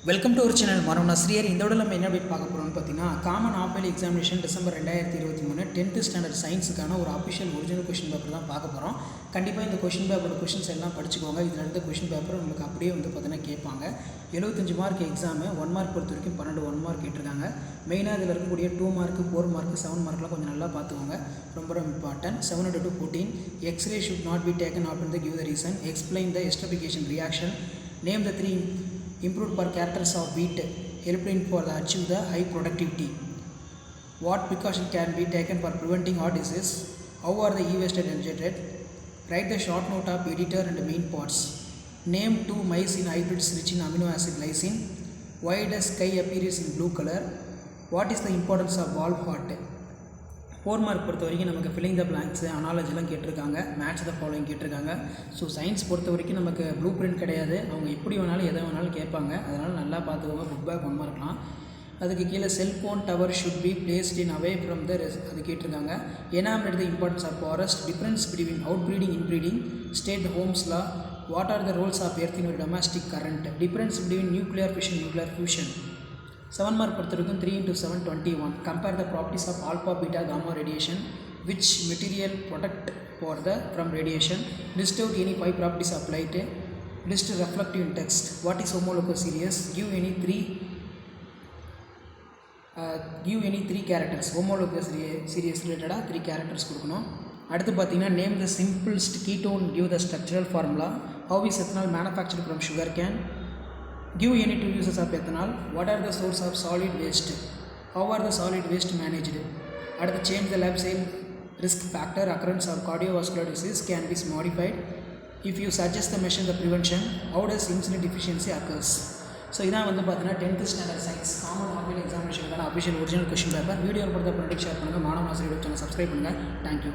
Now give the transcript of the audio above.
Welcome to ஒரு channel மரம் நஸ்ரியர். இந்த விட நம்ம என்ன அப்டேட் பார்க்க போகிறோம்னு பார்த்தீங்கன்னா, common half examination December 2023 10th standard சயின்ஸுக்கான ஒரு அஃபிஷியல் ஒரிஜினல் கொஷின் பேப்பர் தான் பார்க்க போகிறோம். கண்டிப்பாக இந்த கொஷின் பேப்பரோட கொஷின்ஸ் எல்லாம் படிச்சுக்கோங்க. இதில் இருந்த கொஷின் பேப்பர் உங்களுக்கு அப்படியே பார்த்தீங்கன்னா கேட்பாங்க. 75 மார்க் எக்ஸாமு, 1 மார்க் பொறுத்த வரைக்கும் 12 1 மார்க் கேட்டிருக்காங்க. மெயினாக இதில் இருக்கக்கூடிய 2 மார்க்கு 4 மார்க்கு 7 மார்க்லாம் கொஞ்சம் நல்லா பார்த்துக்கோங்க. ரொம்ப important. 7 to 14 x-ray should not be taken often the give the reason, explain the esterification reaction, name the 3 improved per characters of wheat helping for the achieve the high productivity, what precaution can be taken for preventing heart disease, how are the e-waste generated, write the short note of editor and main parts, name 2 mice in hybrids rich in amino acid lysine, why does sky appears in blue color, what is the importance of valve heart. 4 mark பொறுத்த வரைக்கும் நமக்கு filling the blanks, அனாலஜிலாம் கேட்டிருக்காங்க, match the following கேட்டிருக்காங்க. So science பொறுத்த வரைக்கும் நமக்கு blue print கிடையாது. அவங்க எப்படி வேணாலும் எதை வேணாலும் கேட்பாங்க. அதனால் நல்லா பார்த்துக்கோங்க. புக் பேக் 1 மார்க்லாம். அதுக்கு கீழே cellphone tower should be placed in away from the அது கேட்டிருக்காங்க. Enumerate the importance of forest, difference between out breeding inbreeding, state Ohm's law, what are the roles of earth in domestic current, difference between nuclear fission nuclear fusion. 7 mark பொறுத்த வரைக்கும் 3 into 7 21. Compare the properties of alpha beta gamma radiation, which material protect for the from radiation, list out any 5 properties of light, list reflective in text, what is homologous series, give any 3 characters. Homologous series ரிலேட்டடாக 3 characters கொடுக்கணும். அடுத்து பார்த்தீங்கன்னா, name the simplest ketone, give the structural formula, how is ethanol manufactured from sugar cane, give any 2 uses of ethanol, what are the source of solid waste, how are the solid waste managed. அடுத்து change the lab sale risk factor, occurrence of cardiovascular disease can be modified if you suggest the measure the prevention, how does insulin deficiency occurs. So இதான் பார்த்தீங்கன்னா 10th standard science common half எக்ஸாமினேஷனுக்கான official original question paper. Video பொறுத்த ப்ராடக்ட் share பண்ணுங்கள். மாணவ ஆசிரியர் channel subscribe பண்ணுங்கள். Thank you.